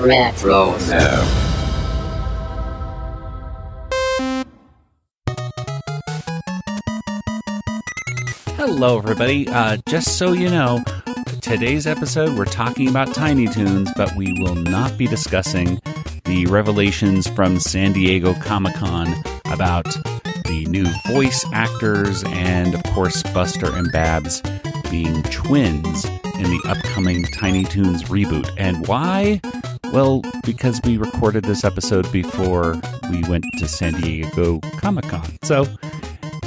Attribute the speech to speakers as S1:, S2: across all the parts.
S1: Retro Show.
S2: Hello, everybody. Just so you know, today's episode we're talking about Tiny Toons, but we will not be discussing the revelations from San Diego Comic-Con about the new voice actors and, of course, Buster and Babs being twins in the upcoming Tiny Toons reboot. And why? Well, because we recorded this episode before we went to San Diego Comic-Con. So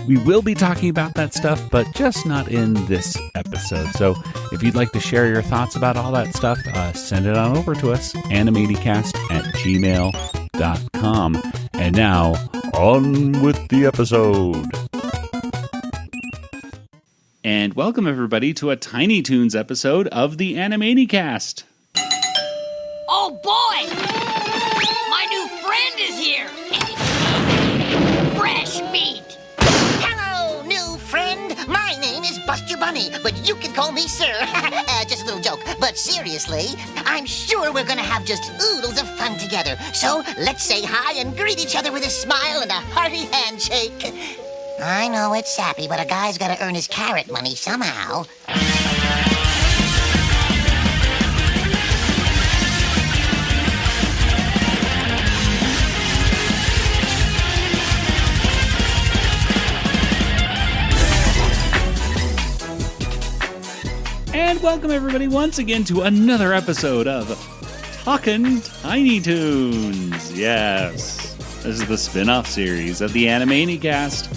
S2: we will be talking about that stuff, but just not in this episode. So if you'd like to share your thoughts about all that stuff, send it on over to us, animanicast@gmail.com. And now, on with the episode. And welcome, everybody, to a Tiny Toons episode of the Animanicast.
S3: Oh, boy! My new friend is here! Fresh meat!
S4: Hello, new friend. My name is Buster Bunny, but you can call me Sir. Just a little joke. But seriously, I'm sure we're gonna have just oodles of fun together. So let's say hi and greet each other with a smile and a hearty handshake. I know it's sappy, but a guy's gotta earn his carrot money somehow.
S2: And welcome, everybody, once again to another episode of Talkin' Tiny Toons. Yes, this is the spin-off series of the Animanicast.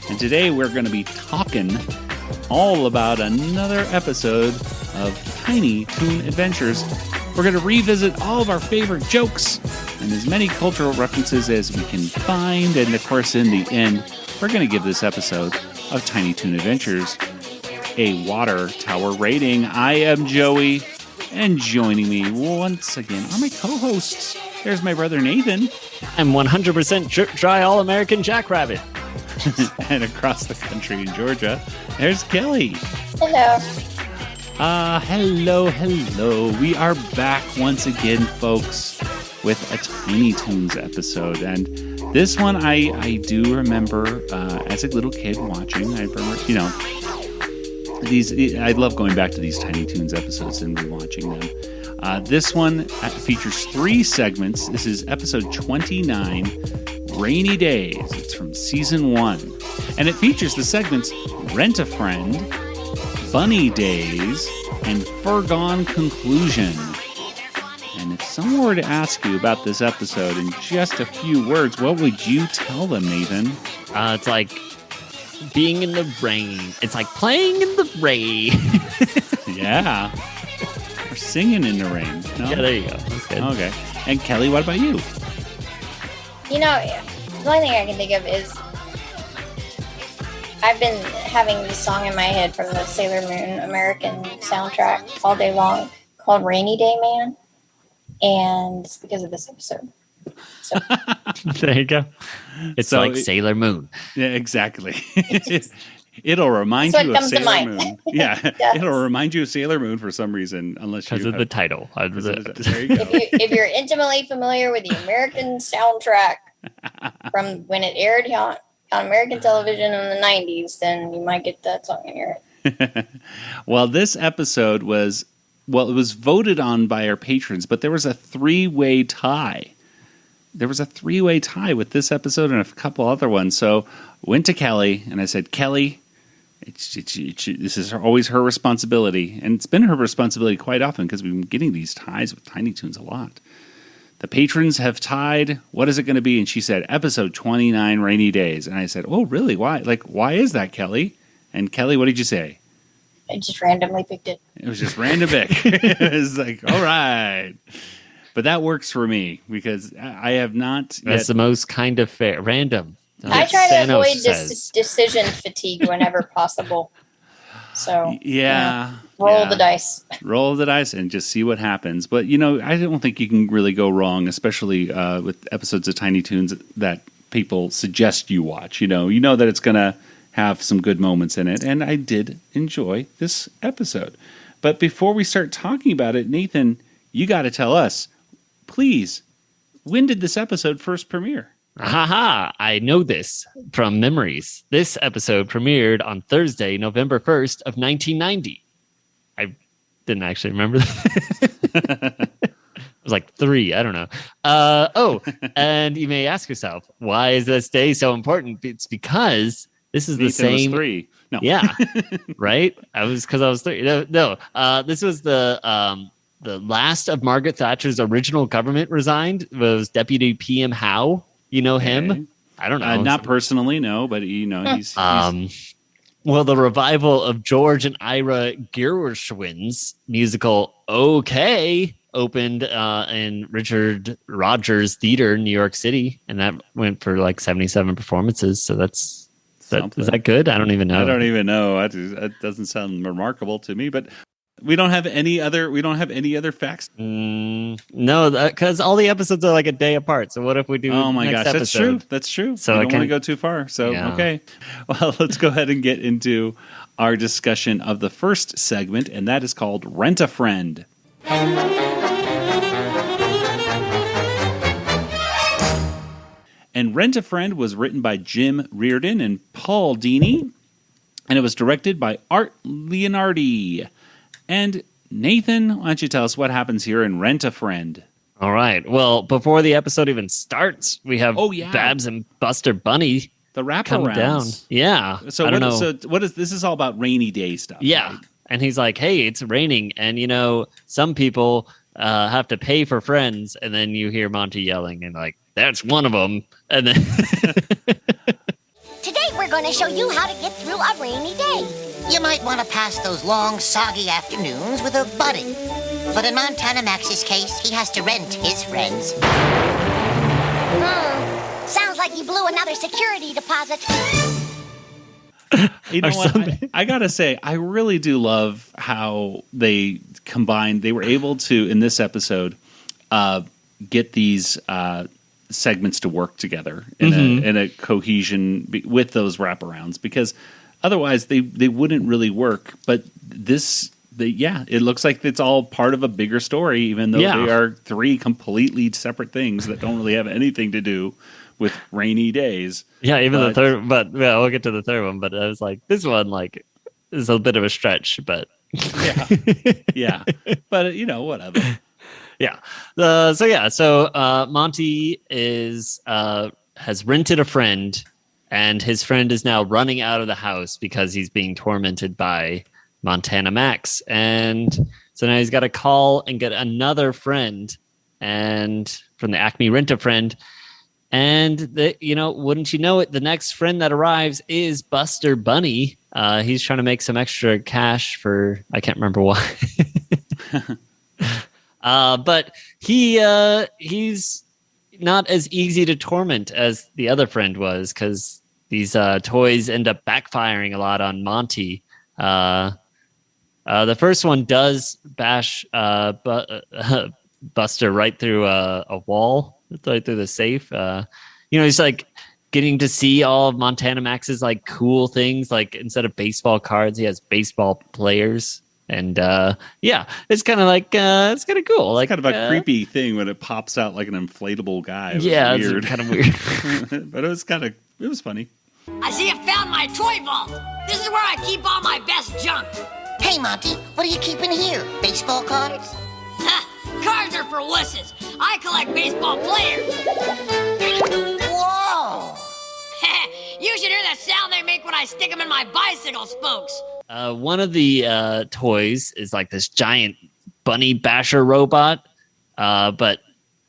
S2: And today we're going to be talking all about another episode of Tiny Toon Adventures. We're going to revisit all of our favorite jokes and as many cultural references as we can find. And, of course, in the end, we're going to give this episode of Tiny Toon Adventures a water tower rating. I am Joey, and joining me once again are my co-hosts. There's my brother Nathan.
S5: I'm 100% dry all-American Jackrabbit.
S2: And across the country in Georgia, there's Kelly.
S6: Hello.
S2: Hello. We are back once again, folks, with a Tiny Toons episode. And this one I do remember as a little kid watching. I remember, I love going back to these Tiny Toons episodes and rewatching them. This one features 3 segments. This is episode 29, Rainy Days. It's from season 1. And it features the segments Rent a Friend, Bunny Days, and Fergon Conclusion. And if someone were to ask you about this episode in just a few words, what would you tell them, Nathan?
S5: It's like being in the rain. It's like playing in the rain.
S2: Yeah. Or singing in the rain. No?
S5: Yeah, there you go. That's good.
S2: Okay. And Kelly, what about you?
S6: The only thing I can think of is I've been having this song in my head from the Sailor Moon American soundtrack all day long called Rainy Day Man. And it's because of this episode. So.
S5: There you go. It's like Sailor Moon.
S2: Yeah, exactly. It'll remind you of Sailor Moon. Yeah, it'll remind you of Sailor Moon for some reason, unless you
S5: because of the title.
S2: There you go.
S6: If you're intimately familiar with the American soundtrack from when it aired on American television in the 90s, then you might get that song in your head.
S2: Well, this episode it was voted on by our patrons, but there was a 3-way tie. There was a 3-way tie with this episode and a couple other ones. So went to Kelly, and I said, Kelly, this is always her responsibility. And it's been her responsibility quite often because we've been getting these ties with Tiny Toons a lot. The patrons have tied. What is it going to be? And she said, episode 29, Rainy Days. And I said, oh, really? Why? Why is that, Kelly? And Kelly, what did you say?
S6: I just randomly picked it.
S2: It was just random pick. It was like, all right. But that works for me because I have not.
S5: That's the most kind of fair. Random.
S6: I try to avoid decision fatigue whenever possible. So roll the dice.
S2: Roll the dice and just see what happens. But I don't think you can really go wrong, especially with episodes of Tiny Toons that people suggest you watch. You know that it's going to have some good moments in it, and I did enjoy this episode. But before we start talking about it, Nathan, you got to tell us, please, when did this episode first premiere?
S5: Haha, I know this from memories. This episode premiered on Thursday, November 1st of 1990. I didn't actually remember that. It was like 3, I don't know. And you may ask yourself, why is this day so important? It's because this is the same.
S2: Was 3. No.
S5: Yeah, right? Because I was 3. No. This was the last of Margaret Thatcher's original government resigned. Was Deputy PM Howe. You know him?
S2: Okay.
S5: I don't know.
S2: Not personally, no, but he's
S5: well, the revival of George and Ira Gershwin's musical "Okay" opened in Richard Rogers Theater in New York City, and that went for like 77 performances. So is that good? I don't even know.
S2: I don't even know. That doesn't sound remarkable to me, but. We don't have any other facts.
S5: No, because all the episodes are like a day apart. So what if we do?
S2: Oh my
S5: next
S2: gosh,
S5: episode?
S2: That's true.
S5: So
S2: I don't want to go too far. So
S5: Yeah.
S2: Okay, well, let's go ahead and get into our discussion of the first segment, and that is called Rent a Friend. And Rent a Friend was written by Jim Reardon and Paul Dini, and it was directed by Art Leonardi. And Nathan, why don't you tell us what happens here in Rent a Friend?
S5: All right. Well, before the episode even starts, we have Babs and Buster Bunny
S2: the
S5: come down.
S2: wraparounds.
S5: Yeah.
S2: So
S5: I don't know.
S2: So what is this? Is all about rainy day stuff?
S5: Yeah.
S2: Right?
S5: And he's like, "Hey, it's raining, and some people have to pay for friends." And then you hear Monty yelling, and like, "That's one of them." And then
S1: today we're going to show you how to get through a rainy day.
S4: You might want to pass those long, soggy afternoons with a buddy. But in Montana Max's case, he has to rent his friends.
S1: Sounds like you blew another security deposit.
S2: You know what? I gotta say, I really do love how they combined. They were able to, in this episode, get these segments to work together in a cohesion with those wraparounds, because otherwise they wouldn't really work. But it looks like it's all part of a bigger story, even though they are 3 completely separate things that don't really have anything to do with rainy days.
S5: Yeah, even the third, but we'll get to the third one. But I was like, this one is a bit of a stretch, but
S2: yeah. But whatever.
S5: Yeah. So Monty has rented a friend, and his friend is now running out of the house because he's being tormented by Montana Max. And so now he's got to call and get another friend, and from the Acme Rent-A-Friend. And wouldn't you know it, the next friend that arrives is Buster Bunny. He's trying to make some extra cash for, I can't remember why. But he's not as easy to torment as the other friend was, because these toys end up backfiring a lot on Monty. The first one does bash Buster right through a wall, right through the safe. He's like getting to see all of Montana Max's like cool things. Like instead of baseball cards, he has baseball players. And it's kind of like it's kind of cool. Like
S2: kind of a creepy thing when it pops out like an inflatable guy.
S5: It's kind of weird.
S2: But it was funny.
S3: I see you found my toy vault. This is where I keep all my best junk.
S4: Hey, Monty, what are you keeping here? Baseball cards?
S3: Cards are for wusses. I collect baseball players.
S4: Whoa!
S3: You should hear the sound they make when I stick them in my bicycle spokes.
S5: One of the toys is like this giant bunny basher robot, but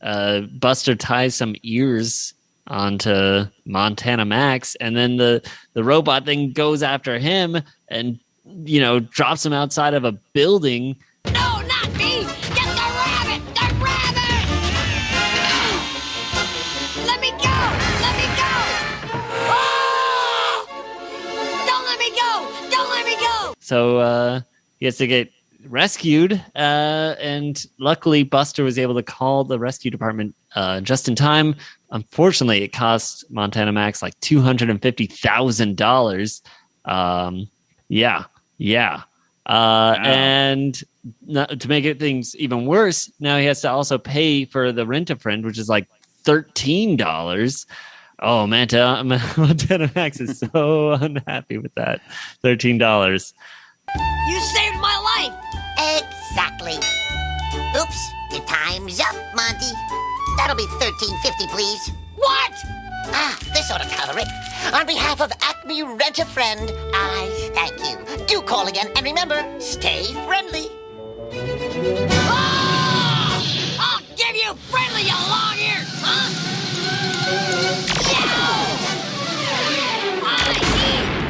S5: Buster ties some ears onto Montana Max, and then the robot thing goes after him and drops him outside of a building.
S3: No, not me! Get the rabbit! The rabbit! Let me go! Let me go! Ah! Don't let me go! Don't let me go!
S5: So he has to get rescued, and luckily Buster was able to call the rescue department just in time. Unfortunately, it cost Montana Max like $250,000. Wow. And to make it things even worse, now he has to also pay for the Rent-A-Friend, which is like $13. Oh, Montana Max is so unhappy with that. $13.
S3: You saved my life.
S4: Exactly. Oops, your time's up, Monty. That'll be $13.50, please.
S3: What?
S4: This ought to cover it. On behalf of Acme Rent-A-Friend, I thank you. Do call again, and remember, stay friendly.
S3: Ah! I'll give you friendly, you long ear, huh?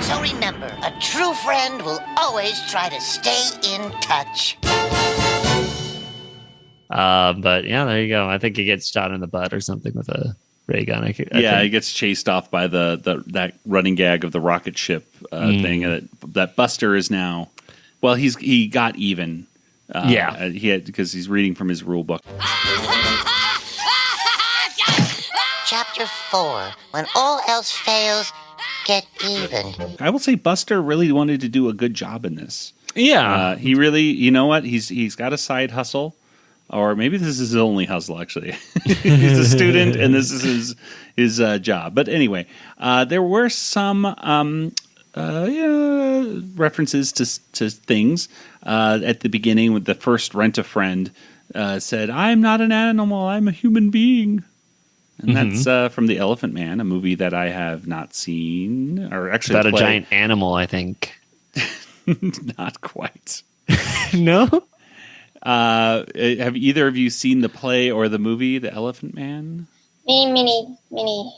S4: So remember, a true friend will always try to stay in touch.
S5: But yeah, there you go. I think he gets shot in the butt or something with a ray gun. I think.
S2: He gets chased off by that running gag of the rocket ship thing. That Buster is now. Well, he got even. Because he's reading from his rule book.
S4: Chapter 4. When all else fails, get even.
S2: I will say Buster really wanted to do a good job in this.
S5: Yeah.
S2: He really, you know what? He's got a side hustle. Or maybe this is his only hustle, actually. He's a student, and this is his job. But anyway, there were some references to things at the beginning. With the first Rent-A-Friend said, "I'm not an animal. I'm a human being," and that's from The Elephant Man, a movie that I have not seen, or actually
S5: about a giant animal, I think.
S2: Not quite.
S5: No.
S2: Have either of you seen the play or the movie, The Elephant Man?
S6: Many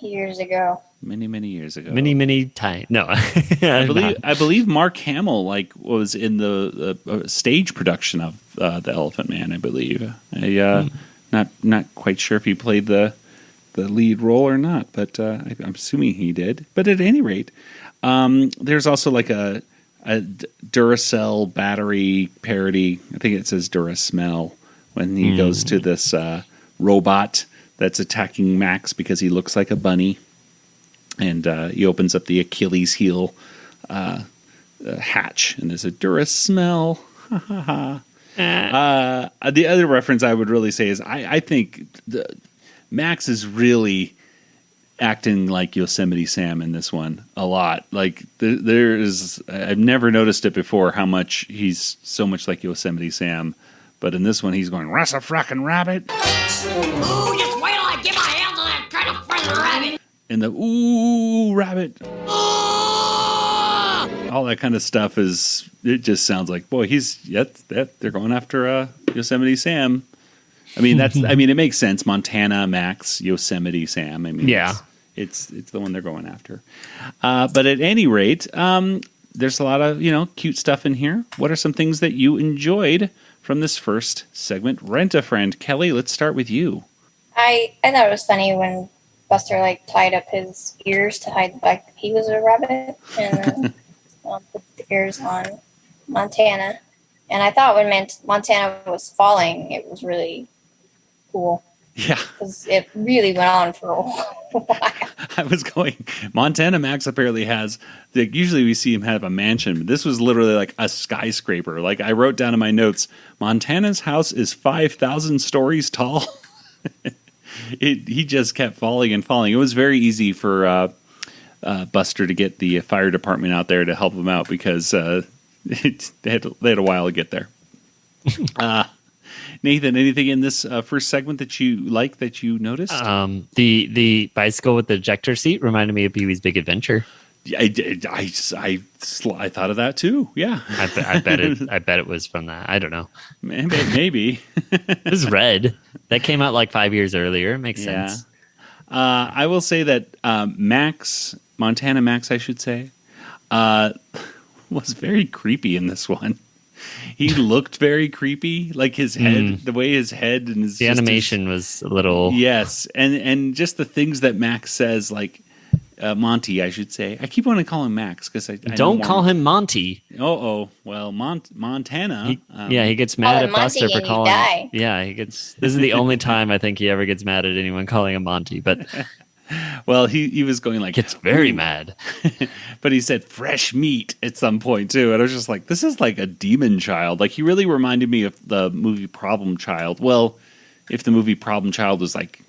S6: years ago.
S2: Many years ago.
S5: Many time. No,
S2: I believe Mark Hamill was in the stage production of The Elephant Man. I believe. Not quite sure if he played the lead role or not, but I'm assuming he did. But at any rate, there's also like a Duracell battery parody. I think it says Durasmell when he goes to this robot that's attacking Max because he looks like a bunny, and he opens up the Achilles heel hatch, and there's a Durasmell. The other reference I would really say is I think Max is really acting like Yosemite Sam in this one a lot. Like I've never noticed it before how much he's so much like Yosemite Sam, but in this one he's going "Russ a frackin' rabbit."
S3: Ooh, just wait till I get my hands on that kind of friendly rabbit.
S2: And the "ooh rabbit,"
S3: Ooh!
S2: all that kind of stuff it just sounds like, boy, they're going after Yosemite Sam. I mean it makes sense. Montana Max, Yosemite Sam. I mean,
S5: yeah.
S2: It's the one they're going after. But at any rate, there's a lot of cute stuff in here. What are some things that you enjoyed from this first segment, Rent-A-Friend? Kelly, let's start with you.
S6: I thought it was funny when Buster tied up his ears to hide the fact that he was a rabbit, and put the ears on Montana. And I thought when Montana was falling, it was really cool.
S2: Yeah.
S6: Because it really went on for a while.
S2: I was going, Montana Max apparently has, usually we see him have a mansion, but this was literally like a skyscraper. Like I wrote down in my notes, Montana's house is 5,000 stories tall. He just kept falling and falling. It was very easy for Buster to get the fire department out there to help him out because they had a while to get there. Nathan, anything in this first segment that you noticed?
S5: The bicycle with the ejector seat reminded me of Pee-wee's Big Adventure.
S2: I thought of that too. Yeah,
S5: I bet it was from that. I don't know.
S2: Maybe
S5: it was red. That came out like 5 years earlier. It makes sense.
S2: I will say that Montana Max, I should say, was very creepy in this one. He looked very creepy, like his head, the way his head and
S5: the animation was a little.
S2: Yes, and just the things that Max says, like Monty, I should say. I keep wanting to call him Max because I
S5: don't call him Monty.
S2: Well, Montana.
S5: He gets mad at Buster for calling.
S6: Die.
S5: Yeah, he gets. This is the only time I think he ever gets mad at anyone calling him Monty. But
S2: Well, he was going like...
S5: Gets very mad.
S2: But he said fresh meat at some point, too. And I was just like, this is like a demon child. Like, he really reminded me of the movie Problem Child. Well, if the movie Problem Child was like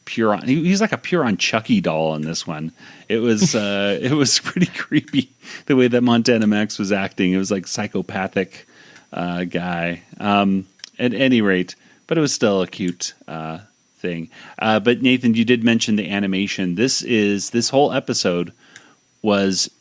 S2: pure on... He's like a pure on Chucky doll in this one. It was pretty creepy, the way that Montana Max was acting. It was like psychopathic guy. At any rate, but it was still a cute thing. But Nathan, you did mention the animation. This whole episode was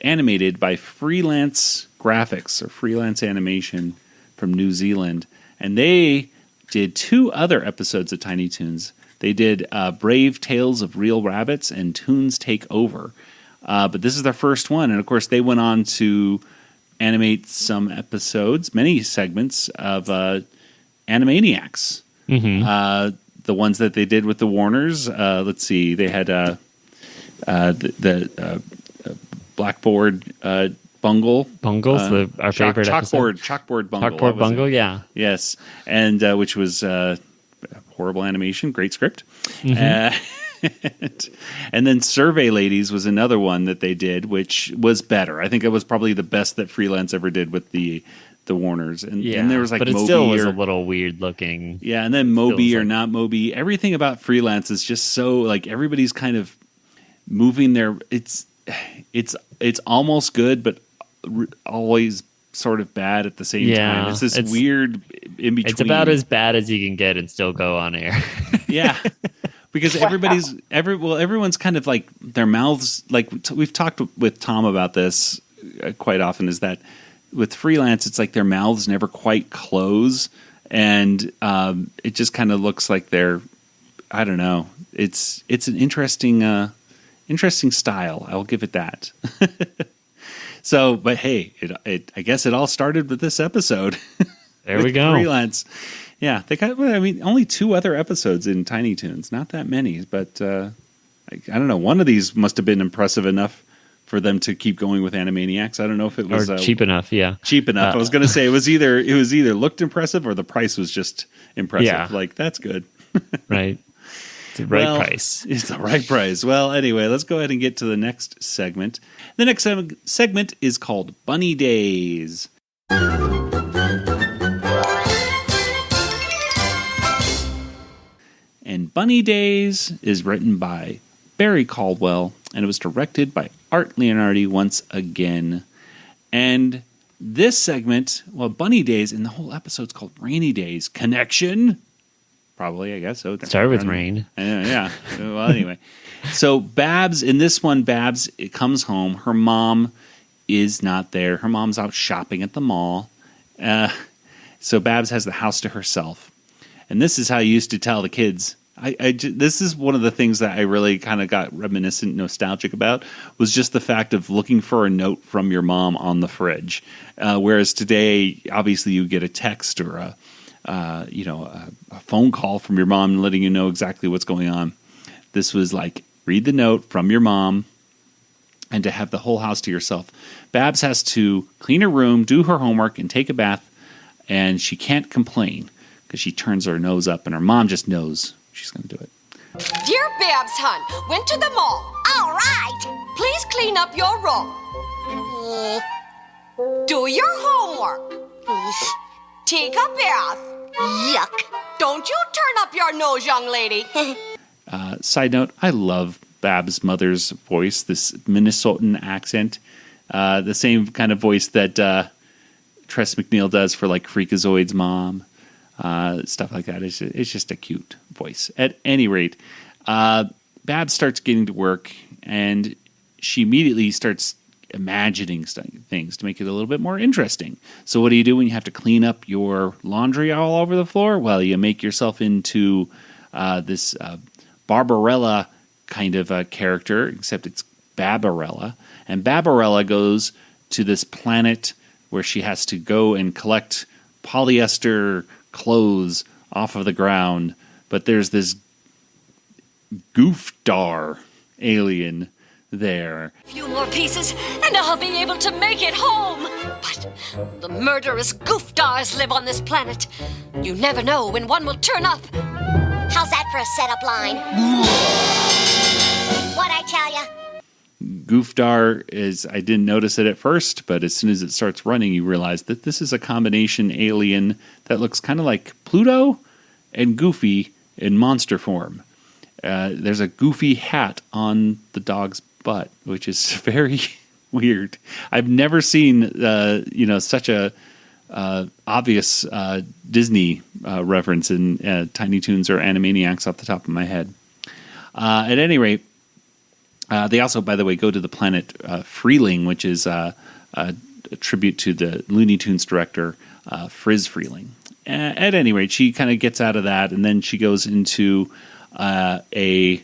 S2: animated by Freelance Graphics or Freelance Animation from New Zealand, and they did 2 other episodes of Tiny Toons. They did Brave Tales of Real Rabbits and Toons Take Over. But this is their first one, and of course they went on to animate some episodes, many segments of Animaniacs. Mm-hmm. The ones that they did with the Warners. Let's see, they had the Blackboard Bungle.
S5: Bungle's our favorite episode.
S2: Chalkboard Bungle.
S5: Chalkboard Bungle, yeah.
S2: Yes, and which was horrible animation, great script.
S5: Mm-hmm.
S2: And then Survey Ladies was another one that they did, which was better. I think it was probably the best that Freelance ever did with the Warners. And there was like
S5: but it
S2: Moby
S5: still was a little weird looking.
S2: Yeah, and then Moby or not Moby. Everything about Freelance is just so like everybody's kind of moving their. It's almost good, but always sort of bad at the same time. It's this weird in between.
S5: It's about as bad as you can get and still go on air.
S2: Yeah. Because everyone's kind of like their mouths, like we've talked with Tom about this quite often, is that with Freelance, it's like their mouths never quite close, and it just kind of looks like they're, I don't know. It's an interesting style. I'll give it that. So, but hey, I guess it all started with this episode.
S5: There we go.
S2: Freelance. Yeah, they got. I mean, only 2 other episodes in Tiny Toons, not that many. But I don't know. One of these must have been impressive enough for them to keep going with Animaniacs. I don't know if it was
S5: cheap enough. Yeah,
S2: cheap enough. I was going to say it was either looked impressive or the price was just impressive. Yeah. Like that's good.
S5: Right. It's the right price.
S2: It's the right price. Well, anyway, let's go ahead and get to the next segment. The next segment is called Bunny Daze. And Bunny Daze is written by Barry Caldwell, and it was directed by Art Leonardi once again. And this segment, well, Bunny Daze, and the whole episode's called Rainy Days. Connection? Probably, I guess. So
S5: start with rain.
S2: Yeah. Well, anyway. So Babs, in this one, Babs comes home. Her mom is not there. Her mom's out shopping at the mall. So Babs has the house to herself. And this is how I used to tell the kids. This is one of the things that I really kind of got reminiscent, nostalgic about, was just the fact of looking for a note from your mom on the fridge. Whereas today, obviously, you get a text or a phone call from your mom letting you know exactly what's going on. This was like, read the note from your mom, and to have the whole house to yourself. Babs has to clean her room, do her homework, and take a bath, and she can't complain because she turns her nose up, and her mom just knows she's going to do it.
S7: Dear Babs, hon, went to the mall.
S1: All right.
S7: Please clean up your room. Do your homework. Take a bath.
S1: Yuck.
S7: Don't you turn up your nose, young lady.
S2: Side note, I love Babs' mother's voice, this Minnesotan accent. The same kind of voice that Tress MacNeille does for like Freakazoid's mom. Stuff like that. It's just a cute voice. At any rate, Babs starts getting to work, and she immediately starts imagining things to make it a little bit more interesting. So what do you do when you have to clean up your laundry all over the floor? Well, you make yourself into this Barbarella kind of character, except it's Babarella. And Babarella goes to this planet where she has to go and collect polyester clothes off of the ground, but there's this goofdar alien there.
S7: A few more pieces and I'll be able to make it home. But the murderous goofdars live on this planet. You never know when one will turn up.
S1: How's that for a setup line?
S2: Goofdar is, I didn't notice it at first, but as soon as it starts running, you realize that this is a combination alien that looks kind of like Pluto and Goofy in monster form. There's a Goofy hat on the dog's butt, which is very weird. I've never seen, such a obvious Disney reference in Tiny Toons or Animaniacs off the top of my head. At any rate, they also, by the way, go to the planet Freeling, which is a tribute to the Looney Tunes director, Friz Freeling. At any rate, she kind of gets out of that, and then she goes into a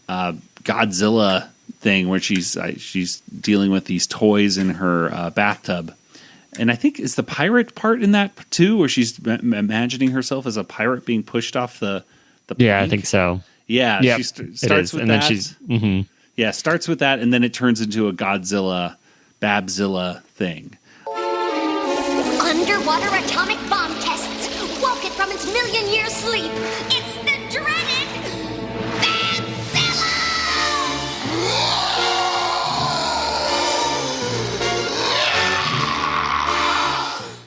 S2: Godzilla thing where she's dealing with these toys in her bathtub. And I think, is the pirate part in that too, where she's imagining herself as a pirate being pushed off the
S5: Yeah,
S2: plank?
S5: I think so.
S2: Yeah,
S5: yep,
S2: she starts with
S5: and
S2: that.
S5: Then she's... Mm-hmm.
S2: Yeah, starts with that, and then it turns into a Godzilla, Babzilla thing.
S1: Underwater atomic bomb tests woke it from its million-year sleep. It's the dreaded Babzilla!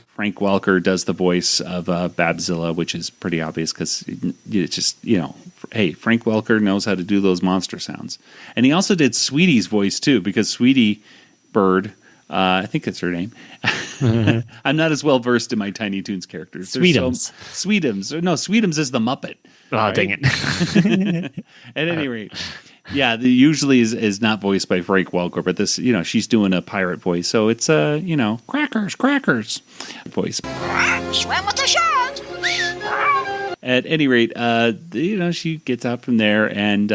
S2: Frank Welker does the voice of Babzilla, which is pretty obvious because it's just, hey, Frank Welker knows how to do those monster sounds. And he also did Sweetie's voice, too, because Sweetie Bird, I think that's her name. I'm not as well versed in my Tiny Toons characters.
S5: Sweetums.
S2: Sweetums. No, Sweetums is the Muppet.
S5: Oh, right? Dang it.
S2: At any rate, yeah, the usually is not voiced by Frank Welker, but this, she's doing a pirate voice. So it's crackers voice.
S1: Swim with the sharks!
S2: At any rate, she gets out from there, and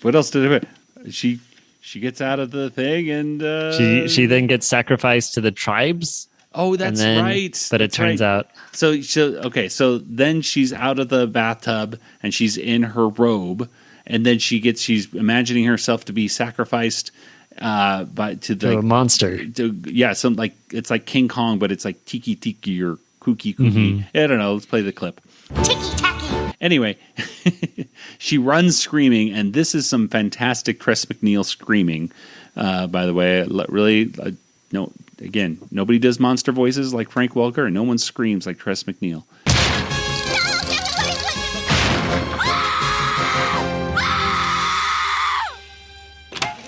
S2: what else did I do? She gets out of the thing, and
S5: she then gets sacrificed to the tribes.
S2: Oh, that's right.
S5: But it turns out.
S2: So then she's out of the bathtub and she's in her robe, and then she's imagining herself to be sacrificed to a monster. It's like King Kong, but it's like Tiki Tiki or Kooky. Mm-hmm. I don't know. Let's play the clip.
S1: Tiki Taki.
S2: Anyway, she runs screaming, and this is some fantastic Tress MacNeille screaming. By the way, really, no. Again, nobody does monster voices like Frank Welker, and no one screams like Tress MacNeille.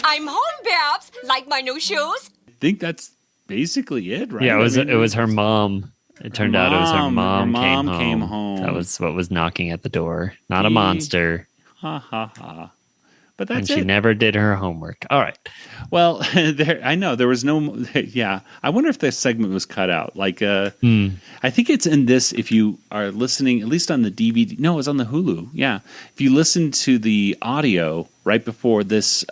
S7: I'm home, Babs. Like my new shoes?
S2: I think that's basically it, right?
S5: Yeah, it was her mom. It turned out it was her mom.
S2: Her mom came home.
S5: That was what was knocking at the door. Not a monster.
S2: Ha ha ha. But that's
S5: and she never did her homework. All right.
S2: Well, I know there was no. Yeah, I wonder if this segment was cut out. Like, I think it's in this. If you are listening, at least on the DVD. No, it was on the Hulu. Yeah, if you listen to the audio right before this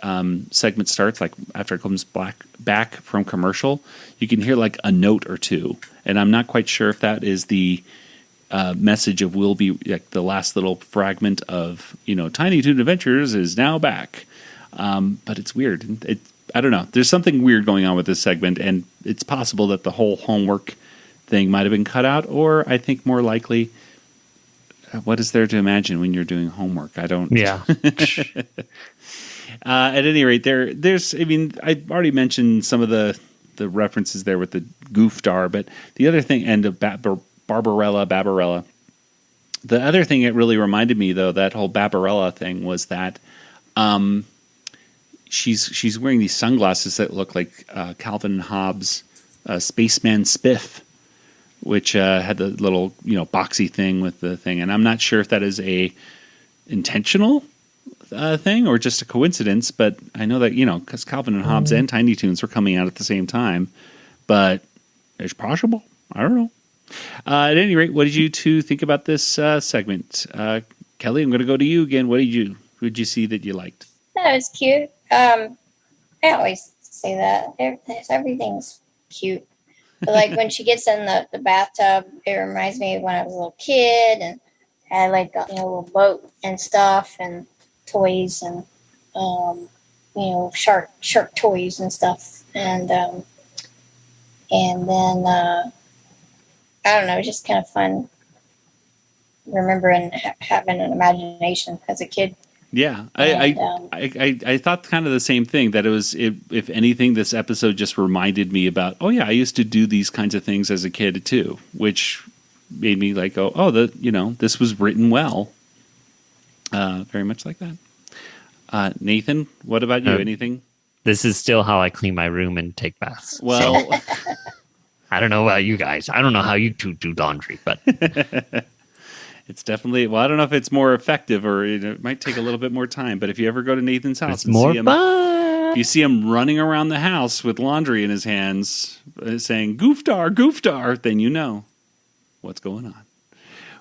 S2: segment starts, like after it comes back from commercial, you can hear like a note or two, and I'm not quite sure if that is the message of will be like the last little fragment of Tiny Toon Adventures is now back, but it's weird. I don't know. There's something weird going on with this segment, and it's possible that the whole homework thing might have been cut out, or I think more likely, what is there to imagine when you're doing homework? I don't.
S5: Yeah.
S2: At any rate, there's. I mean, I already mentioned some of the references there with the Goofdar, but the other thing, and Barbarella. The other thing it really reminded me, though, that whole Barbarella thing was that she's wearing these sunglasses that look like Calvin and Hobbes' Spaceman Spiff, which had the little boxy thing with the thing, and I'm not sure if that is a intentional thing or just a coincidence, but I know that because Calvin and Hobbes and Tiny Toons were coming out at the same time, but it's possible. I don't know. At any rate, what did you two think about this segment? Kelly, I'm going to go to you again. What did you see that you liked?
S6: That was cute. I always say that. Everything's cute. But like when she gets in the bathtub, it reminds me of when I was a little kid and had like a little boat and stuff and toys and shark toys and stuff. And then I don't know, it's just kind of fun remembering having an imagination as a kid.
S2: Yeah,
S6: And,
S2: I thought kind of the same thing, that it was, if anything, this episode just reminded me about, oh yeah, I used to do these kinds of things as a kid too, which made me like, this was written well. Very much like that. Nathan, what about you? Anything?
S5: This is still how I clean my room and take baths.
S2: Well,
S5: I don't know about you guys. I don't know how you two do laundry, but
S2: it's definitely, I don't know if it's more effective, or it might take a little bit more time, but if you ever go to Nathan's house
S5: it's more fun.
S2: If you see him running around the house with laundry in his hands, saying, "Goofdar, Goofdar," then you know what's going on.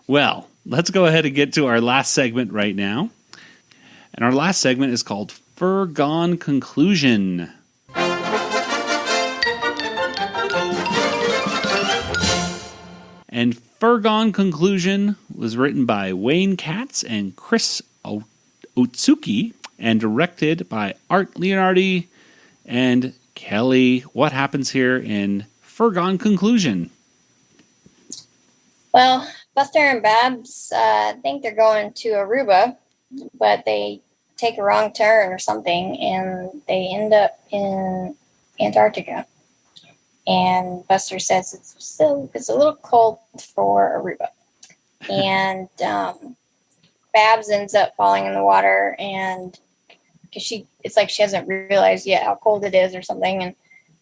S2: Well, let's go ahead and get to our last segment right now. And our last segment is called Fergon Conclusion. And Fergon Conclusion was written by Wayne Katz and Chris Otsuki and directed by Art Leonardi and Kelly. What happens here in Fergon Conclusion?
S6: well, Buster and Babs think they're going to Aruba, but they take a wrong turn or something, and they end up in Antarctica. And Buster says it's a little cold for Aruba. And Babs ends up falling in the water, and because it's like she hasn't realized yet how cold it is or something, and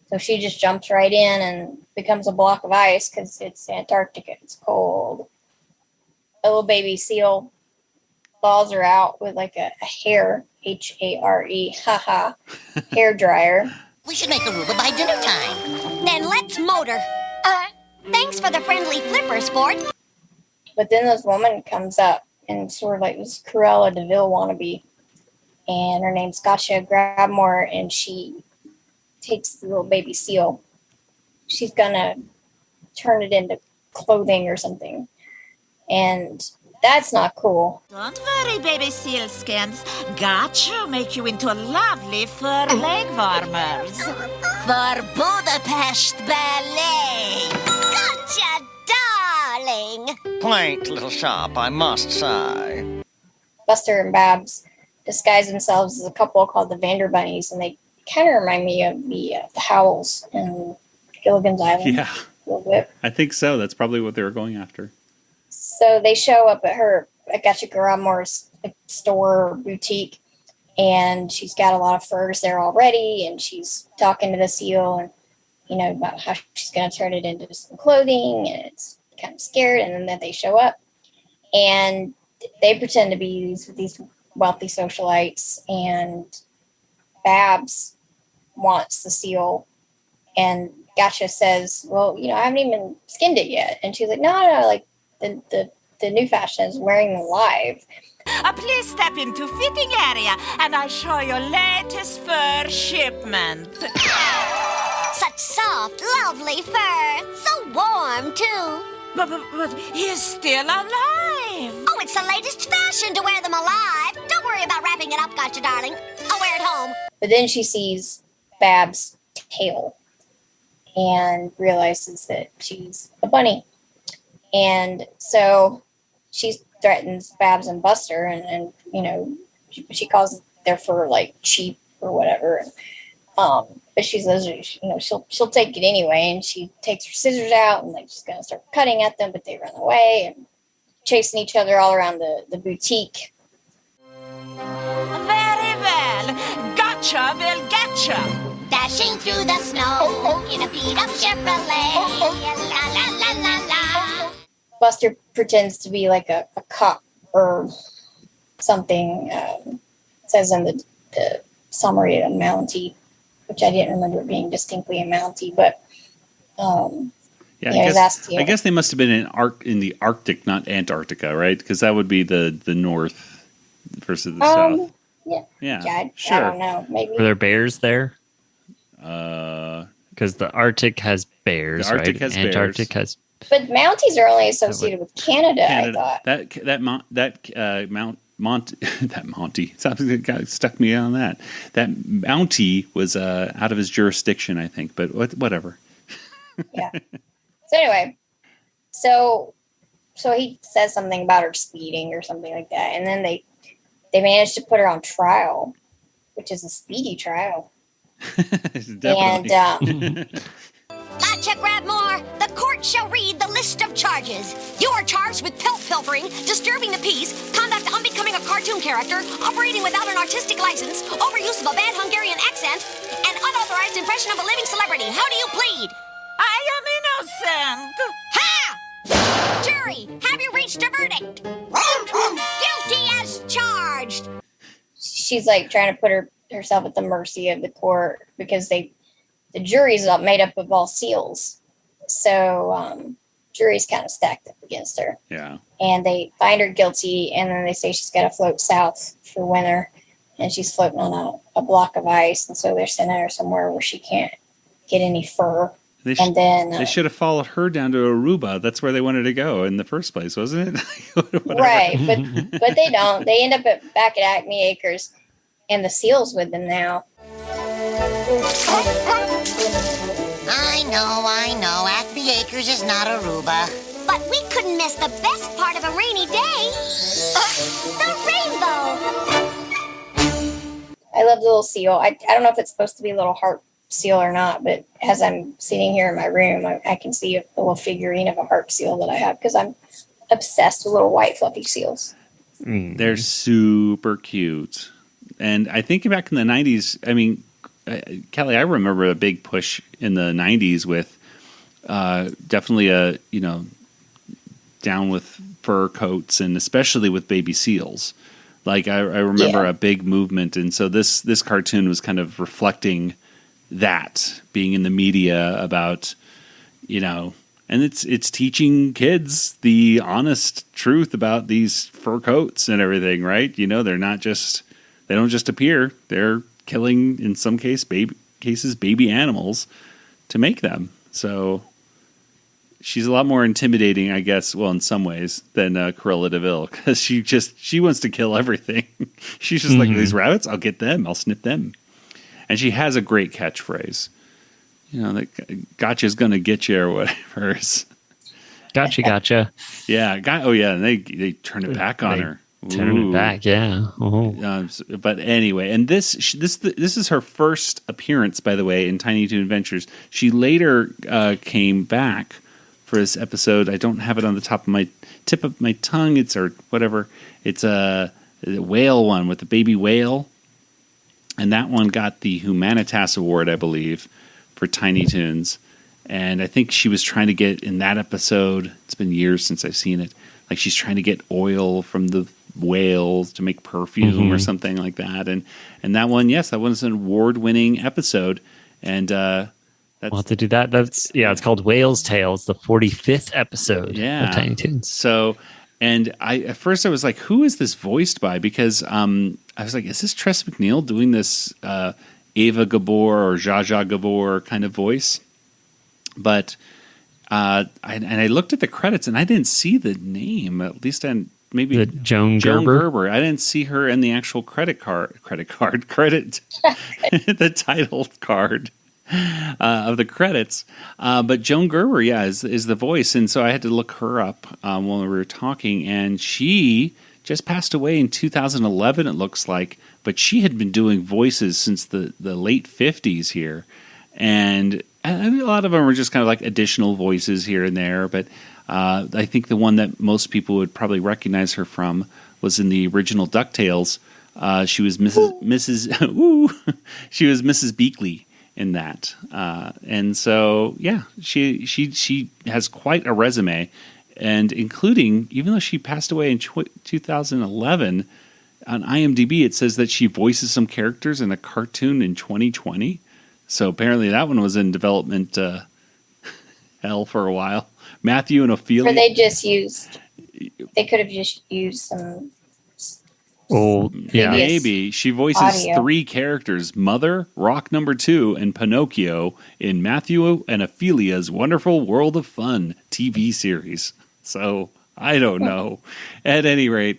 S6: so she just jumps right in and becomes a block of ice because it's Antarctica. It's cold. A little baby seal thaws her out with like a hair, HARE, hair dryer.
S4: We should make Aruba by dinner time.
S1: Then let's motor. Thanks for the friendly flipper, sport.
S6: But then this woman comes up, and sort of like this Cruella de Vil wannabe, and her name's Gotcha Grabmore, and she takes the little baby seal. She's gonna turn it into clothing or something, and that's not cool.
S8: Don't worry, baby sealskins. Gotcha make you into lovely fur leg warmers.
S1: For Budapest Ballet. Gotcha, darling.
S9: Quaint little shop, I must say.
S6: Buster and Babs disguise themselves as a couple called the Vanderbunnies, and they kind of remind me of the Howls in Gilligan's Island.
S2: Yeah,
S6: a little bit.
S2: I think so. That's probably what they were going after.
S6: So they show up at Gotcha Grabmore's store or boutique, and she's got a lot of furs there already, and she's talking to the seal, and about how she's going to turn it into some clothing, and it's kind of scared. And then they show up, and they pretend to be these wealthy socialites, and Babs wants the seal, and Gotcha says, "Well, I haven't even skinned it yet," and she's like, "No, like the new fashion is wearing them live."
S8: Please step into fitting area, and I'll show your latest fur shipment.
S1: Such soft, lovely fur. So warm, too.
S8: But he's still alive.
S1: Oh, it's the latest fashion to wear them alive. Don't worry about wrapping it up, Gotcha, darling. I'll wear it home.
S6: But then she sees Babs' tail and realizes that she's a bunny. And so she threatens Babs and Buster, and she calls their fur like cheap or whatever. But she says, she'll take it anyway, and she takes her scissors out, and she's gonna start cutting at them, but they run away and chasing each other all around the boutique.
S8: Very well. Gotcha will getcha.
S1: Dashing through the snow in a beat-up Chevrolet. La la la la la.
S6: Buster pretends to be like a cop or something. It says in the summary a Mountie, which I didn't remember it being distinctly a Mountie, but
S2: I guess they must have been in the Arctic, not Antarctica, right? Because that would be the north versus the south.
S6: Yeah.
S2: Sure.
S6: I don't know. Maybe.
S5: Were there bears there? Because the Arctic has bears,
S2: the Arctic
S5: right?
S2: has
S5: Antarctic
S2: bears.
S5: has.
S6: But Mounties are only associated with Canada. I thought
S2: that Monty. Something got stuck me on that. That Mountie was out of his jurisdiction, I think. But whatever.
S6: Yeah. So anyway, so he says something about her speeding or something like that, and then they they managed to put her on trial, which is a speedy trial. And
S1: Gotcha, Grabmore. The court shall read the list of charges. You are charged with pilfering, disturbing the peace, conduct unbecoming a cartoon character, operating without an artistic license, overuse of a bad Hungarian accent, and unauthorized impression of a living celebrity. How do you plead?
S8: I am innocent.
S1: Ha! Jury, have you reached a verdict? Guilty as charged.
S6: she's like trying to put herself at the mercy of the court because the jury's made up of all seals. So jury's kind of stacked up against her.
S2: Yeah.
S6: And they find her guilty, and then they say she's got to float south for winter, and she's floating on a block of ice, and so they're sending her somewhere where she can't get any fur. They
S2: should have followed her down to Aruba. That's where they wanted to go in the first place, wasn't it?
S6: Right, but they don't. They end up back at Acme Acres, and the seal's with them now.
S4: I know. Acme Acres is not Aruba.
S1: But we couldn't miss the best part of a rainy day. The rainbow.
S6: I love the little seal. I don't know if it's supposed to be a little heart seal or not, but as I'm sitting here in my room, I can see a little figurine of a heart seal that I have because I'm obsessed with little white fluffy seals.
S2: They're super cute. And I think back in the 90s, I mean, Kelly, I remember a big push in the 90s with definitely down with fur coats and especially with baby seals. Like I remember a big movement. And so this cartoon was kind of reflecting that, being in the media about, and it's teaching kids the honest truth about these fur coats and everything, right? They don't just appear. They're killing, in some cases, baby animals to make them. So she's a lot more intimidating, I guess, well, in some ways, than Cruella de Vil, because she wants to kill everything. She's just like, these rabbits, I'll get them, I'll snip them. And she has a great catchphrase. That gotcha's gonna get you or whatever.
S5: Gotcha.
S2: Yeah. And they turn it back on her.
S5: Turn it back, yeah.
S2: But anyway, and this is her first appearance, by the way, in Tiny Toon Adventures. She later came back for this episode. I don't have it on the tip of my tongue. It's a whale one with the baby whale, and that one got the Humanitas Award, I believe, for Tiny Toons. And I think she was trying to get in that episode. It's been years since I've seen it. Like she's trying to get oil from the whales to make perfume or something like that. And that one, yes, that one's an award-winning episode. And we'll
S5: have to do that. It's called Whale's Tale. It's the 45th episode of Tiny Toons.
S2: So, and at first I was like, who is this voiced by? Because I was like, is this Tress MacNeille doing this Ava Gabor or Zsa Zsa Gabor kind of voice? But I looked at the credits and I didn't see the name. At least maybe
S5: Joan Gerber.
S2: I didn't see her in the actual credit, the title card of the credits. But Joan Gerber, is the voice, and so I had to look her up when we were talking, and she just passed away in 2011. It looks like, but she had been doing voices since the late 50s here, and a lot of them were just kind of like additional voices here and there, but I think the one that most people would probably recognize her from was in the original DuckTales. She was she was Mrs. Beakley in that. And so, she has quite a resume, and including, even though she passed away in 2011, on IMDb it says that she voices some characters in a cartoon in 2020. So apparently that one was in development hell for a while. Matthew and Ophelia.
S6: Or they could have just used some.
S2: Maybe. She voices
S6: audio.
S2: 3 characters: Mother, Rock Number 2, and Pinocchio in Matthew and Ophelia's Wonderful World of Fun TV series. So I don't know. At any rate,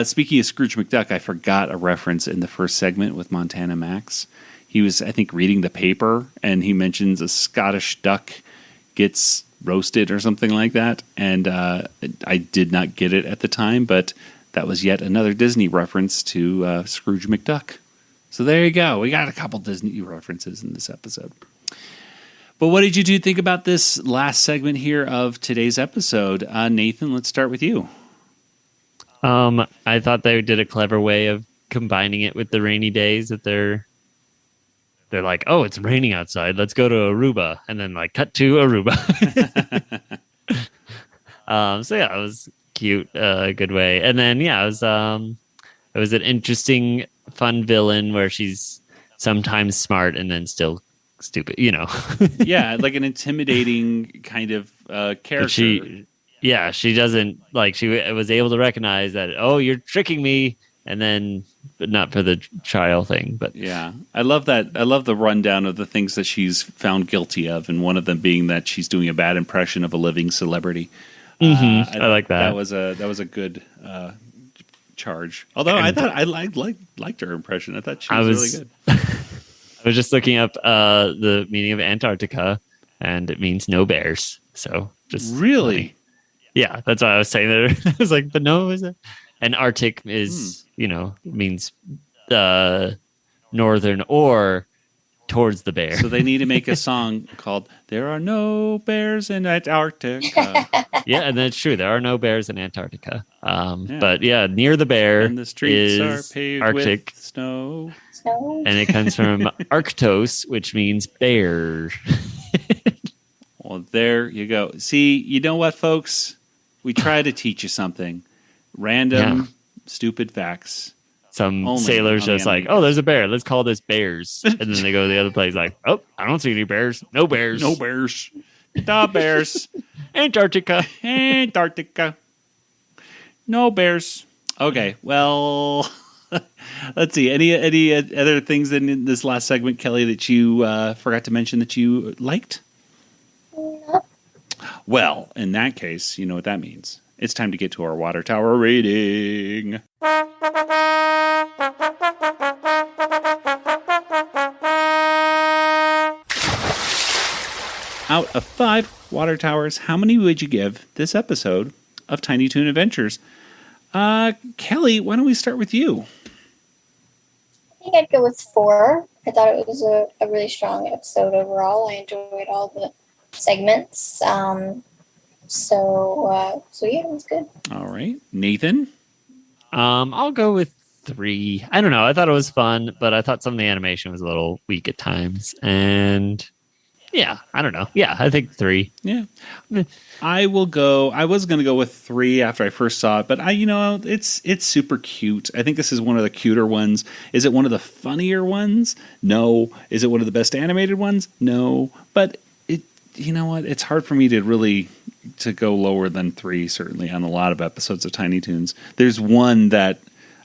S2: speaking of Scrooge McDuck, I forgot a reference in the first segment with Montana Max. He was, I think, reading the paper, and he mentions a Scottish duck gets roasted or something like that. And I did not get it at the time, but that was yet another Disney reference to Scrooge McDuck. So there you go. We got a couple Disney references in this episode. But what did you two think about this last segment here of today's episode? Nathan, let's start with you.
S5: I thought they did a clever way of combining it with the rainy days that they're like, oh, it's raining outside. Let's go to Aruba. And then like cut to Aruba. So yeah, it was cute, good way. And then, yeah, it was an interesting, fun villain where she's sometimes smart and then still stupid,
S2: Yeah, like an intimidating kind of character.
S5: She doesn't she was able to recognize that, oh, you're tricking me, and then but not for the child thing. But
S2: yeah, I love that. I love the rundown of the things that she's found guilty of, and one of them being that she's doing a bad impression of a living celebrity.
S5: I like that.
S2: That was a good charge. Although I thought I liked her impression. I thought she was really good.
S5: I was just looking up the meaning of Antarctica, and it means no bears. So just
S2: really.
S5: Funny. Yeah, that's what I was saying there. I was like, but no, is it? And Arctic is, means northern or towards the bear.
S2: So they need to make a song called "There Are No Bears in Antarctica."
S5: Yeah, and that's true. There are no bears in Antarctica. But yeah, near the bear
S2: and the streets
S5: is
S2: are paved
S5: Arctic
S2: with snow.
S5: And it comes from Arctos, which means bear.
S2: Well, there you go. See, you know what, folks? We try to teach you something. Random, stupid facts.
S5: Some sailors just like, oh, there's a bear. Let's call this bears. And then they go to the other place like, oh, I don't see any bears. No bears.
S2: No bears. The bears.
S5: Antarctica.
S2: No bears. Okay, well, let's see. Any other things in this last segment, Kelly, that you forgot to mention that you liked?
S6: No.
S2: Well, in that case, you know what that means. It's time to get to our water tower rating. Out of 5 water towers, how many would you give this episode of Tiny Toon Adventures? Kelly, why don't we start with you?
S6: I think I'd go with 4. I thought it was a really strong episode overall. I enjoyed all the segments. So yeah, it was good.
S2: All right. Nathan?
S5: I'll go with 3. I don't know. I thought it was fun, but I thought some of the animation was a little weak at times. And yeah, I don't know. Yeah, I think 3.
S2: Yeah. I was going to go with 3 after I first saw it, but it's super cute. I think this is one of the cuter ones. Is it one of the funnier ones? No. Is it one of the best animated ones? No. But you know what? It's hard for me to go lower than 3, certainly, on a lot of episodes of Tiny Toons. There's one that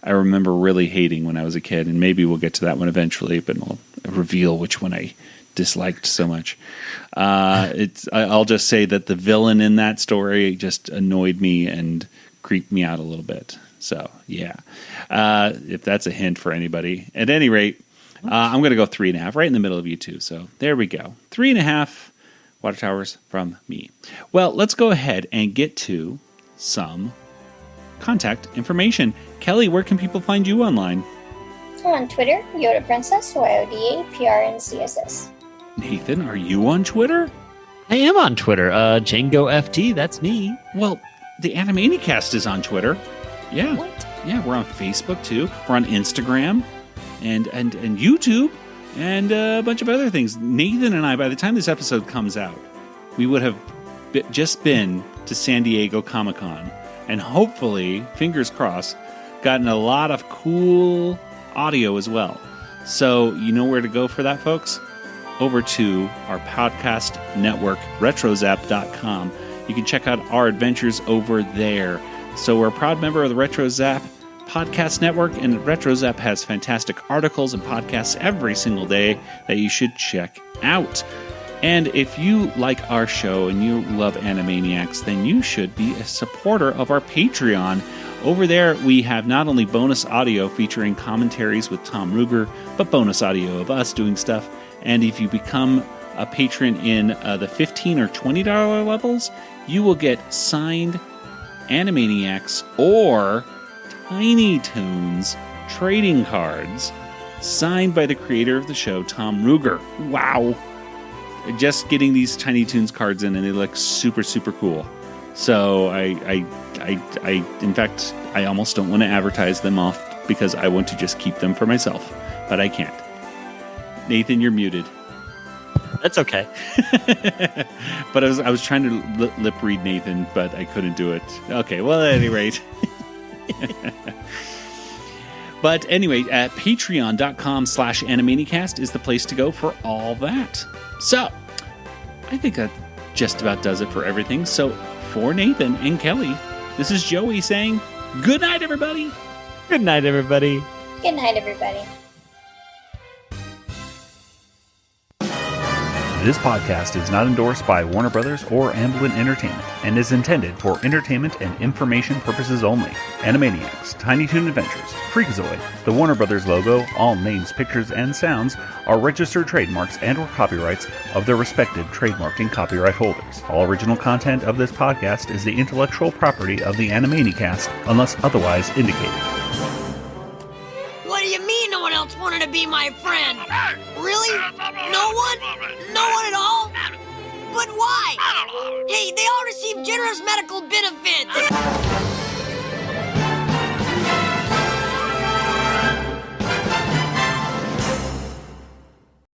S2: I remember really hating when I was a kid, and maybe we'll get to that one eventually, but I'll reveal which one I disliked so much. I'll just say that the villain in that story just annoyed me and creeped me out a little bit. So, yeah. If that's a hint for anybody. At any rate, I'm going to go 3.5, right in the middle of you two. So, there we go. 3.5. Water towers from me. Well, let's go ahead and get to some contact information. Kelly, where can people find you online?
S6: I'm on Twitter, Yoda Princess, YODAPRNCSS.
S2: Nathan, are you on Twitter?
S5: I am on Twitter. Django FT, that's me.
S2: Well, the Animanicast is on Twitter. Yeah.
S5: What?
S2: Yeah, we're on Facebook too. We're on Instagram and YouTube. And a bunch of other things. Nathan and I, by the time this episode comes out, we would have just been to San Diego Comic-Con. And hopefully, fingers crossed, gotten a lot of cool audio as well. So, you know where to go for that, folks? Over to our podcast network, retrozap.com. You can check out our adventures over there. So we're a proud member of the RetroZap Podcast Network, and RetroZap has fantastic articles and podcasts every single day that you should check out. And if you like our show and you love Animaniacs, then you should be a supporter of our Patreon. Over there, we have not only bonus audio featuring commentaries with Tom Ruger, but bonus audio of us doing stuff. And if you become a patron in the $15 or $20 levels, you will get signed Animaniacs or Tiny Toons trading cards signed by the creator of the show, Tom Ruegger. Wow. Just getting these Tiny Toons cards in, and they look super, super cool. So I in fact, I almost don't want to advertise them off because I want to just keep them for myself, but I can't. Nathan, you're muted.
S5: That's okay.
S2: But I was trying to lip read Nathan, but I couldn't do it. Okay, well, at any rate. But anyway, at patreon.com/Animanicast is the place to go for all that. So, I think that just about does it for everything. So, for Nathan and Kelly, this is Joey saying, good night, everybody.
S5: Good night, everybody.
S6: Good night, everybody.
S2: This podcast is not endorsed by Warner Brothers or Amblin Entertainment and is intended for entertainment and information purposes only. Animaniacs, Tiny Toon Adventures, Freakazoid, the Warner Brothers logo, all names, pictures, and sounds are registered trademarks and or copyrights of their respective trademark and copyright holders. All original content of this podcast is the intellectual property of the Animanicast unless otherwise indicated.
S3: What do you mean no one else wanted to be my friend? Really? No one? No one at all? But why? Hey, they all receive generous medical benefits.